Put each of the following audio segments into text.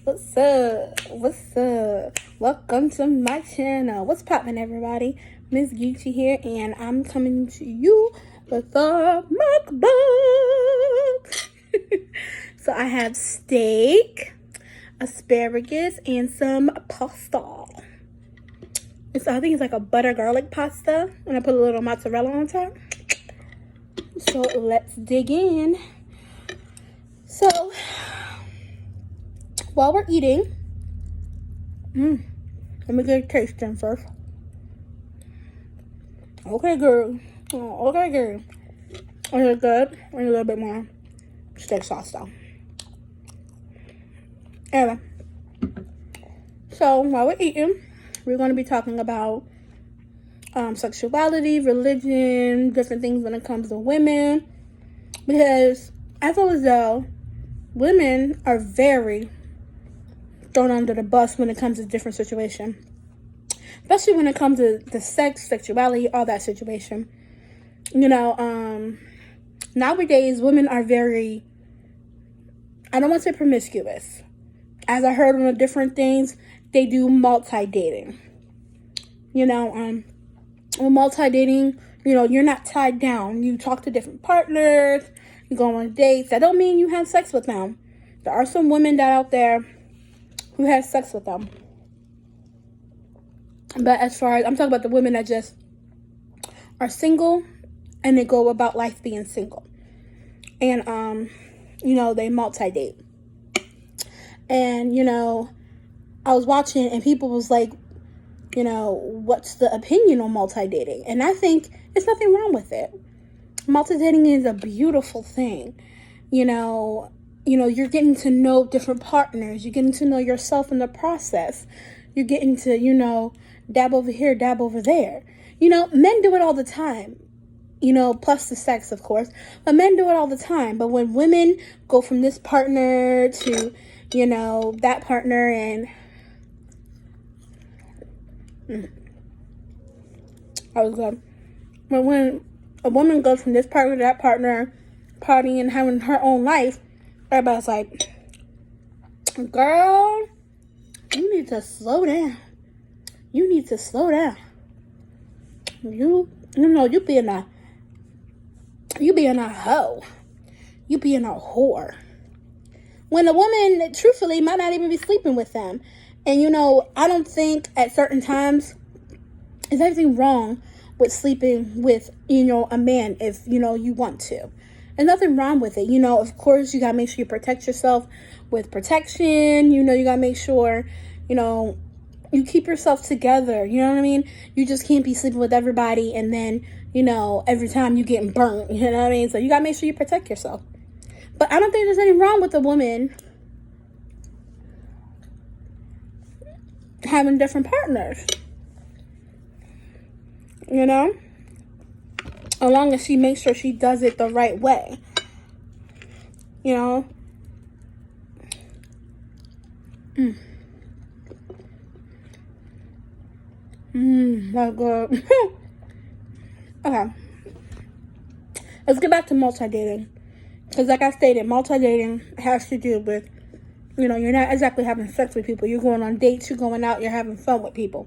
What's up? What's up? Welcome to my channel. What's poppin', everybody? Miss Gucci here, and I'm coming to you with a mukbang. So I have steak, asparagus, and some pasta. I think it's like a butter garlic pasta, and I put a little mozzarella on top. So let's dig in. So while we're eating, let me get a taste in first. Okay, girl. Oh, okay, girl. Is it good? I need a little bit more steak sauce, though. Anyway, so while we're eating, we're going to be talking about sexuality, religion, different things when it comes to women. Because I feel as though women are very thrown under the bus when it comes to different situations. Especially when it comes to the sex, sexuality, all that situation. You know, nowadays women are very, I don't want to say promiscuous. As I heard on the different things, they do multi-dating. You know, with multi-dating, you know, you're not tied down. You talk to different partners, you go on dates. That don't mean you have sex with them. There are some women that out there who have sex with them. But as far as, I'm talking about the women that just are single and they go about life being single. And, you know, they multi-date. And, you know, I was watching and people was like, you know, what's the opinion on multi-dating? And I think there's nothing wrong with it. Multi-dating is a beautiful thing. You know, you're getting to know different partners. You're getting to know yourself in the process. You're getting to, you know, dab over here, dab over there. You know, men do it all the time. You know, plus the sex, of course. But men do it all the time. But when women go from this partner to, you know, that partner and... I was good. But when a woman goes from this partner to that partner, partying and having her own life, everybody's like, girl, you need to slow down. You need to slow down. You know, you being a hoe. You being a whore. When a woman, truthfully, might not even be sleeping with them. And, you know, I don't think at certain times is anything wrong with sleeping with, you know, a man if, you know, you want to. There's nothing wrong with it. You know, of course, you got to make sure you protect yourself with protection. You know, you got to make sure, you know, you keep yourself together. You know what I mean? You just can't be sleeping with everybody and then, you know, every time you getting burnt. You know what I mean? So you got to make sure you protect yourself. But I don't think there's anything wrong with a woman having different partners. You know? As long as she makes sure she does it the right way. You know? That's good. Okay. Let's get back to multi-dating. Because like I stated, multi-dating has to do with, you know, you're not exactly having sex with people. You're going on dates, you're going out, you're having fun with people.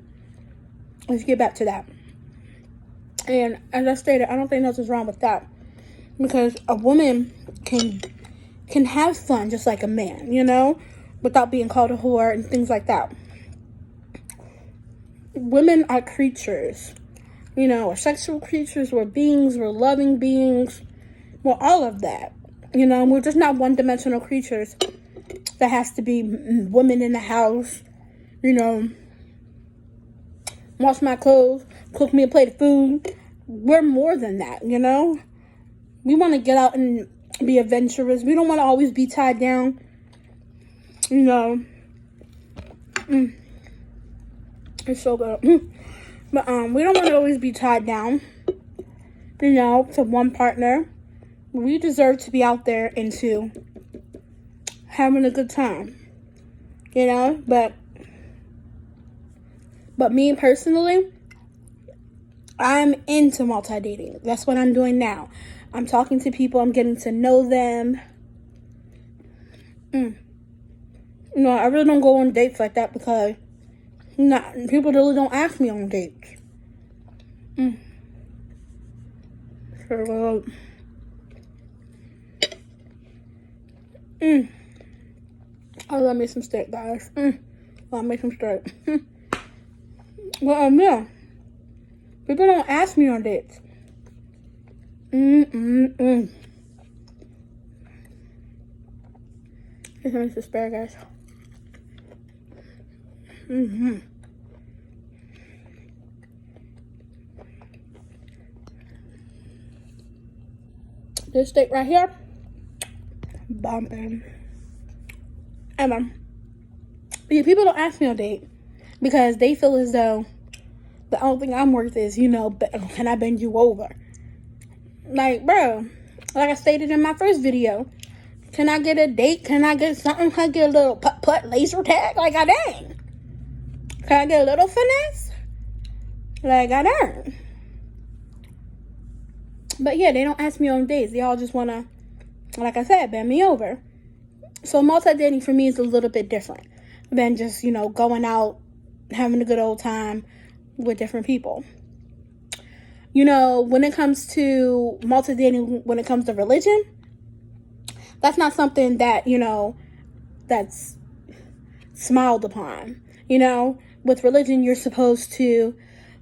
Let's get back to that. And as I stated, I don't think nothing's wrong with that. Because a woman can have fun just like a man, you know, without being called a whore and things like that. Women are creatures. You know, we're sexual creatures, we're beings, we're loving beings. We're all of that. You know, we're just not one-dimensional creatures that has to be women in the house, you know, wash my clothes, cook me a plate of food. We're more than that, you know. We want to get out and be adventurous. We don't want to always be tied down, you know. It's so good. But we don't want to always be tied down, you know, to one partner. We deserve to be out there and to having a good time, you know. But me personally, I'm into multi-dating. That's what I'm doing now. I'm talking to people. I'm getting to know them. You know, I really don't go on dates like that because people really don't ask me on dates. So, I love me some steak, guys. Love me some steak. Well, yeah. People don't ask me on dates. Here's some asparagus. This steak right here, bumping. Emma. But yeah, people don't ask me on date because they feel as though the only thing I'm worth is, you know, can I bend you over? Like, bro, like I stated in my first video, can I get a date? Can I get something? Can I get a little putt laser tag? Like, I dang. Can I get a little finesse? Like, I dang. But yeah, they don't ask me on dates. They all just want to, like I said, bend me over. So multi-dating for me is a little bit different than just, you know, going out, having a good old time with different people. You know, when it comes to multi-dating, when it comes to religion, that's not something that, you know, that's smiled upon. You know, with religion, you're supposed to,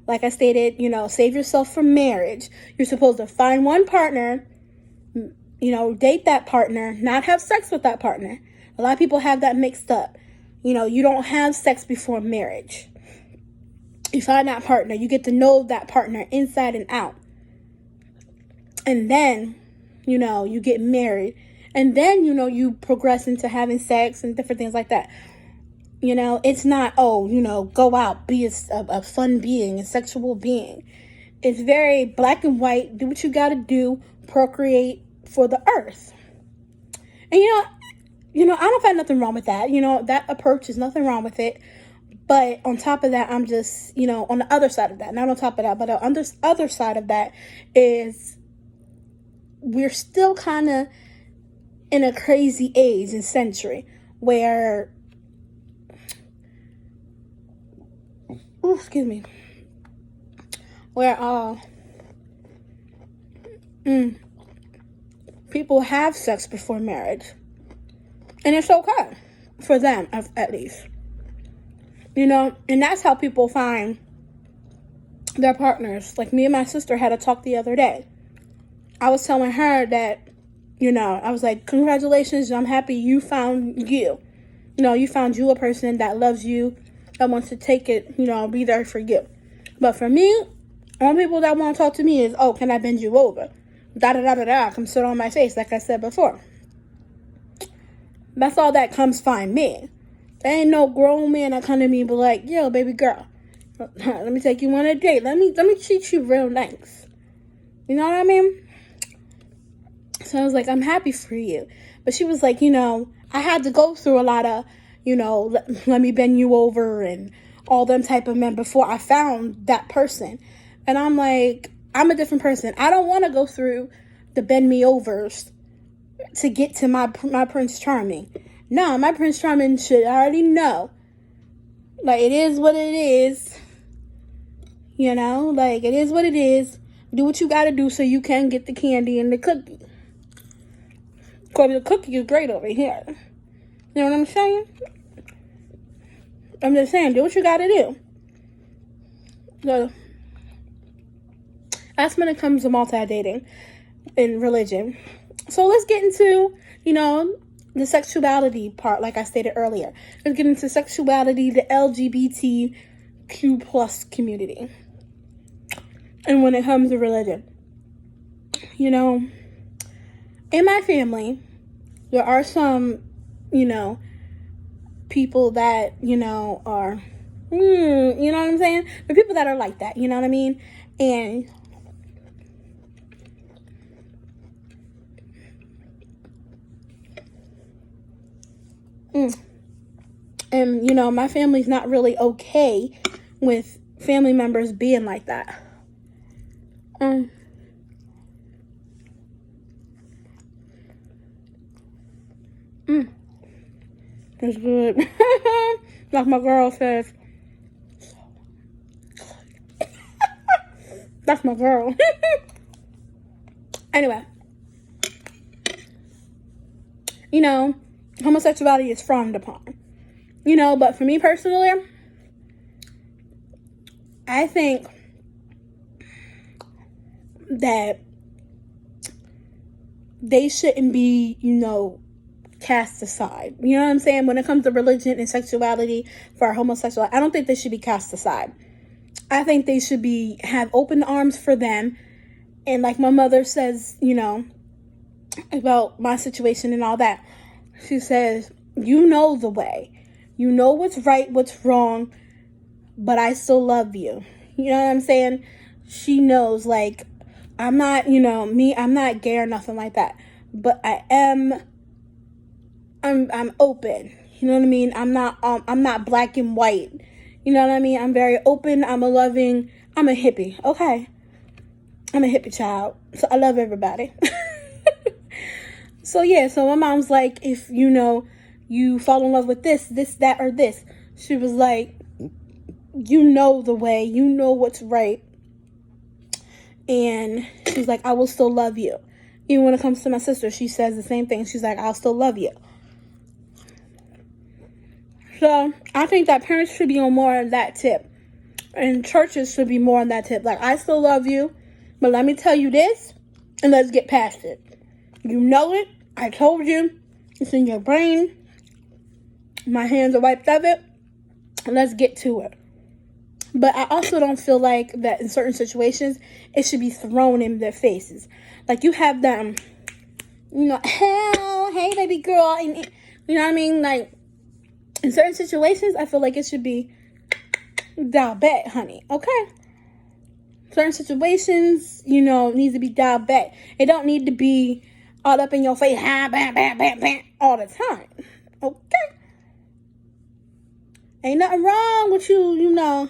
like I stated, you know, save yourself from marriage. You're supposed to find one partner, you know, date that partner, not have sex with that partner. A lot of people have that mixed up. You know, you don't have sex before marriage. You find that partner, you get to know that partner inside and out. And then, you know, you get married. And then, you know, you progress into having sex and different things like that. You know, it's not, oh, you know, go out, be a fun being, a sexual being. It's very black and white. Do what you got to do, procreate for the earth. And, you know, I don't find nothing wrong with that. You know, that approach is nothing wrong with it. But on top of that, I'm just, you know, on the other side of that, not on top of that, but on the other side of that is we're still kind of in a crazy age and century where, where people have sex before marriage. And it's okay for them, at least. You know, and that's how people find their partners. Like me and my sister had a talk the other day. I was telling her that, you know, I was like, congratulations, I'm happy you found you. You know, you found you a person that loves you, that wants to take it, you know, be there for you. But for me, all people that want to talk to me is, oh, can I bend you over? Da-da-da-da-da, come sit on my face, like I said before. That's all that comes find me. There ain't no grown man that come to me and be like, yo, baby girl, let me take you on a date. Let me treat you real nice. You know what I mean? So I was like, I'm happy for you. But she was like, you know, I had to go through a lot of, you know, let me bend you over and all them type of men before I found that person. And I'm like, I'm a different person. I don't want to go through the bend me overs to get to my Prince Charming. No, my Prince Charming should already know. Like, it is what it is. You know, like, it is what it is. Do what you got to do so you can get the candy and the cookie. Because the cookie is great over here. You know what I'm saying? I'm just saying, do what you got to do. So, that's when it comes to multi-dating in religion. So let's get into, you know, the sexuality part, like I stated earlier. Let's get into sexuality, the LGBTQ plus community. And when it comes to religion, you know, in my family, there are some, you know, people that, you know, are, you know what I'm saying? The people that are like that, you know what I mean? And and, you know, my family's not really okay with family members being like that. It's good. Like my girl says. That's my girl. Anyway. You know, homosexuality is frowned upon. You know, but for me personally, I think that they shouldn't be, you know, cast aside. You know what I'm saying? When it comes to religion and sexuality for homosexual, I don't think they should be cast aside. I think they should have open arms for them. And like my mother says, you know, about my situation and all that, she says, you know the way. You know what's right, what's wrong, but I still love you. You know what I'm saying? She knows, like, I'm not, you know, I'm not gay or nothing like that. But I'm open. You know what I mean? I'm not black and white. You know what I mean? I'm very open. I'm a hippie. Okay. I'm a hippie child. So I love everybody. So yeah, so my mom's like, if, you know, you fall in love with this, that, or this. She was like, you know the way. You know what's right. And she's like, I will still love you. Even when it comes to my sister, she says the same thing. She's like, I'll still love you. So I think that parents should be on more on that tip. And churches should be more on that tip. Like, I still love you, but let me tell you this, and let's get past it. You know it. I told you. It's in your brain. My hands are wiped of it. Let's get to it. But I also don't feel like that in certain situations, it should be thrown in their faces. Like, you have them, you know, hell, hey, baby girl. And, you know what I mean? Like, in certain situations, I feel like it should be dialed back, honey. Okay? Certain situations, you know, needs to be dialed back. It don't need to be all up in your face, bam, bam, bam, bam, all the time. Okay? Ain't nothing wrong with you, you know,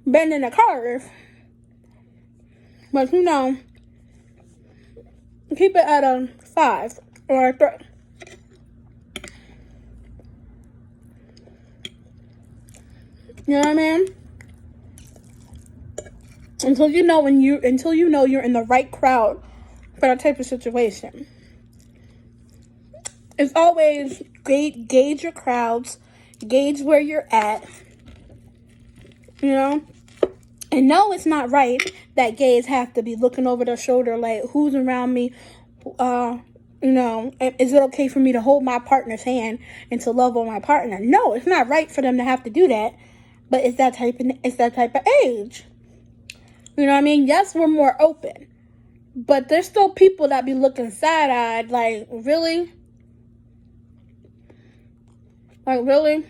bending the curve. But, you know, keep it at a 5 or a 3. You know what I mean? Until you know you're in the right crowd for that type of situation. It's always gauge your crowds, gauge where you're at. You know? And no, it's not right that gays have to be looking over their shoulder like, who's around me? You know, is it okay for me to hold my partner's hand and to love on my partner? No, it's not right for them to have to do that. But it's that type of age. You know what I mean? Yes, we're more open. But there's still people that be looking side-eyed, like, really? Like, really?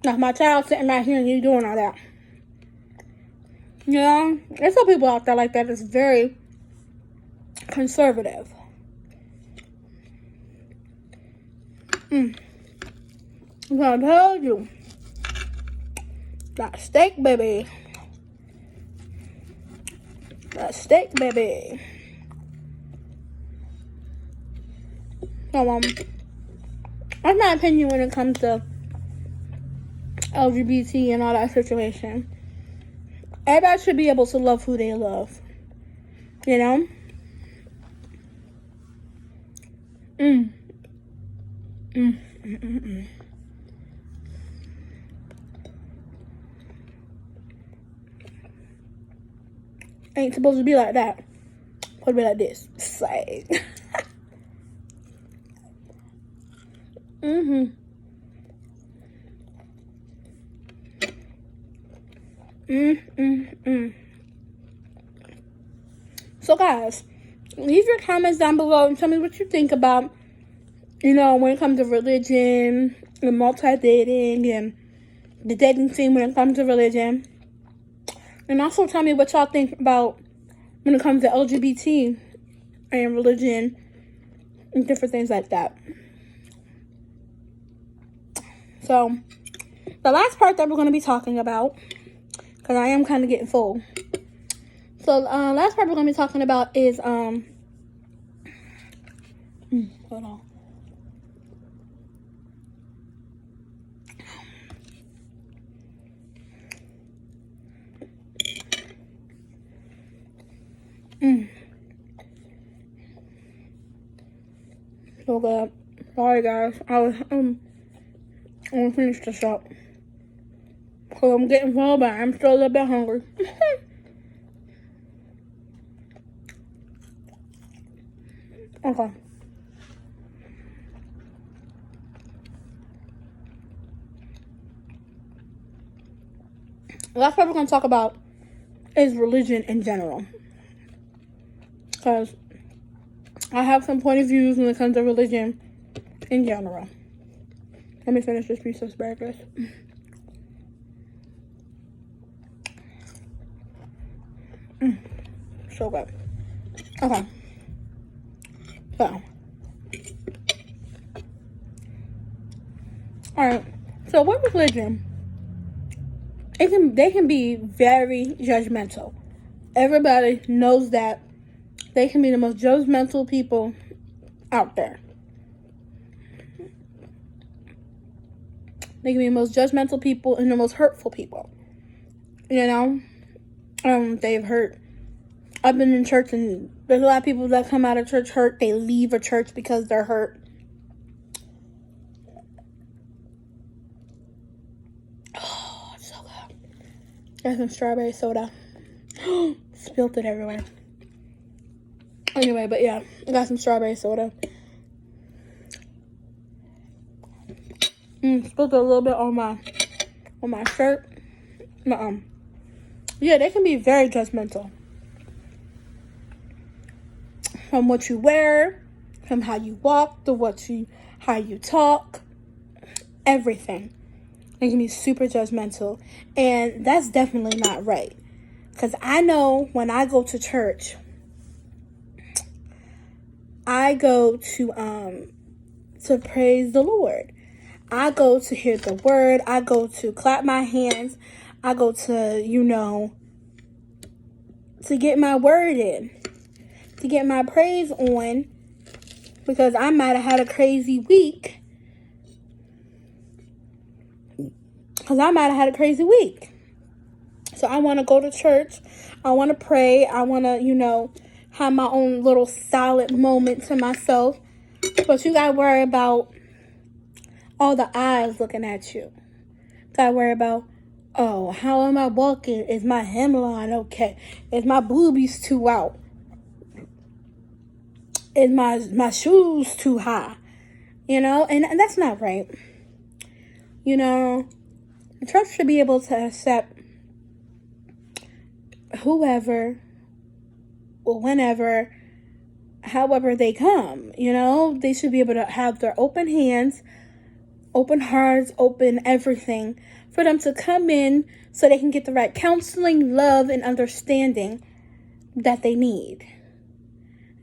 Like, my child sitting right here and you doing all that. You know? There's some people out there like that that's very conservative. I'm gonna tell you. That steak, baby. That steak, baby. So, that's my opinion when it comes to LGBT and all that situation. Everybody should be able to love who they love. You know? Ain't supposed to be like that. Supposed to be like this. Say. So guys, leave your comments down below and tell me what you think about, you know, when it comes to religion and multi-dating and the dating scene when it comes to religion. And also tell me what y'all think about when it comes to LGBT and religion and different things like that. So, the last part that we're going to be talking about, because I am kind of getting full. So, last part we're going to be talking about is, hold on. so good. Sorry guys, I'm gonna finish this up. Cause I'm getting full, but I'm still a little bit hungry. Okay. Last part we're gonna talk about is religion in general. Because I have some point of views when it comes to religion in general. Let me finish this piece of asparagus. So good. Okay. So. Alright. So with religion, they can be very judgmental. Everybody knows that they can be the most judgmental people out there. They can be the most judgmental people and the most hurtful people. You know? They've hurt. I've been in church and there's a lot of people that come out of church hurt. They leave a church because they're hurt. Oh, it's so good. Got some strawberry soda. Spilled it everywhere. Anyway, but yeah, I got some strawberry soda. Spilled it a little bit on my shirt. Yeah, they can be very judgmental. From what you wear, from how you walk, how you talk, everything. They can be super judgmental. And that's definitely not right. Because I know when I go to church, I go to praise the Lord. I go to hear the word. I go to clap my hands. I go to, to get my word in. To get my praise on. Because I might have had a crazy week. So I want to go to church. I want to pray. I want to, have my own little solid moment to myself. But you got to worry about all the eyes looking at you. Got to worry about, oh, how am I walking? Is my hemline okay? Is my boobies too out? Is my shoes too high? And that's not right. The church should be able to accept whoever or whenever, however they come. They should be able to have their open hands, open hearts, open everything for them to come in so they can get the right counseling, love, and understanding that they need.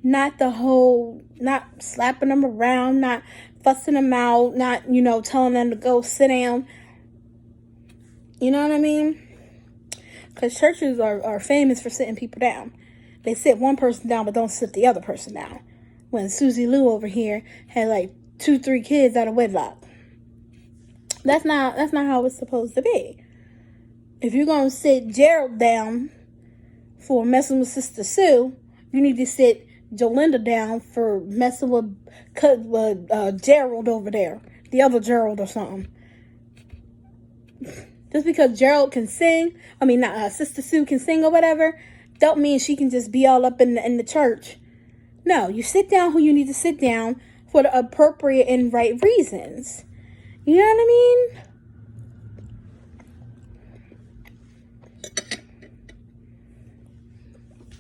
Not slapping them around, not fussing them out, not, telling them to go sit down. You know what I mean? Because churches are famous for sitting people down. They sit one person down, but don't sit the other person down. When Susie Lou over here had 2-3 kids out of wedlock. That's not how it's supposed to be. If you're going to sit Gerald down for messing with Sister Sue, you need to sit Jolinda down for messing with Gerald over there. The other Gerald or something. Just because Gerald can sing, Sister Sue can sing or whatever, don't mean she can just be all up in the church. No, you sit down who you need to sit down for the appropriate and right reasons. You know what I mean?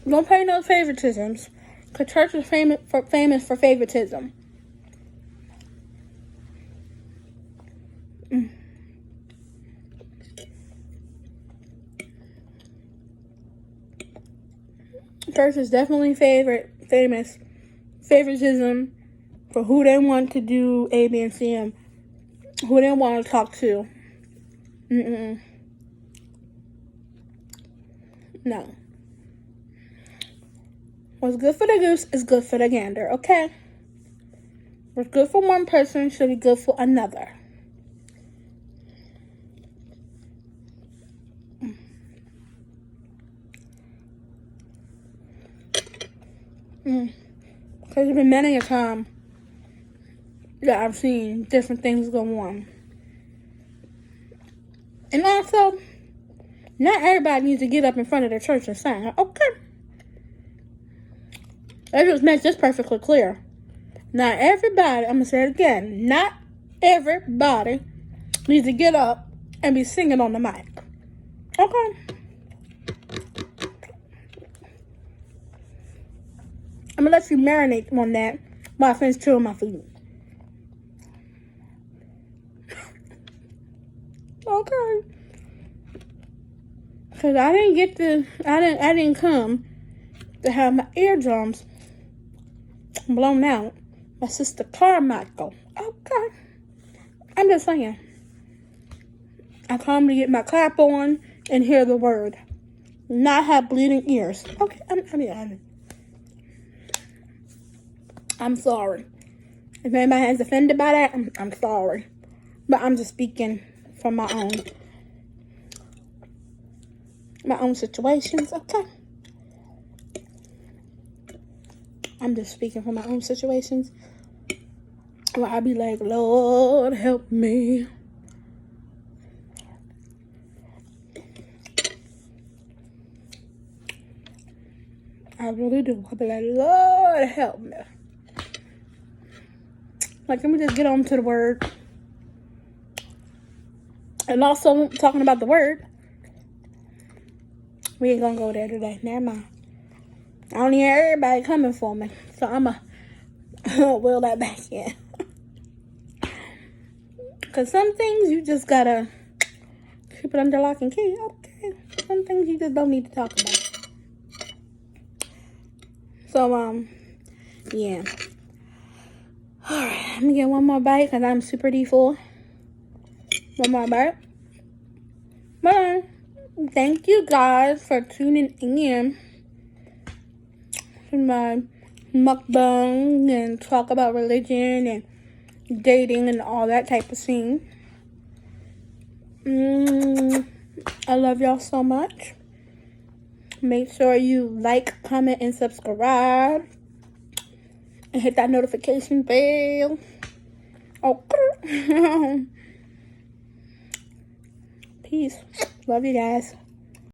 Don't pay no favoritisms. Because church is famous for favoritism. Church is definitely famous favoritism for who they want to do A, B, and C, and who they want to talk to. No. What's good for the goose is good for the gander, okay? What's good for one person should be good for another. Because there's been many a time that I've seen different things go on. And also, not everybody needs to get up in front of the church and sing. Okay. That just makes this perfectly clear. Not everybody, I'm going to say it again, not everybody needs to get up and be singing on the mic. Okay. I'm going to let you marinate on that while I finish chewing my food. Okay. Because I didn't come to have my eardrums blown out by Sister Carmichael. Okay. I'm just saying. I come to get my clap on and hear the word. Not have bleeding ears. Okay. I'm sorry. If anybody is offended by that, I'm sorry. But I'm just speaking from my own situations, okay? I'm just speaking from my own situations. Where I be like, Lord, help me. I really do. I be like, Lord, help me. Like, let me just get on to the word. And also, talking about the word, we ain't gonna go there today. Never mind. I don't hear everybody coming for me. So I'ma wheel that back in. Because some things you just gotta keep it under lock and key. Okay. Some things you just don't need to talk about. So, yeah. Alright, let me get one more bite because I'm super full. One more bite. But thank you guys for tuning in to my mukbang and talk about religion and dating and all that type of thing. I love y'all so much. Make sure you like, comment, and subscribe. And hit that notification bell. Okay. Peace. Love you guys.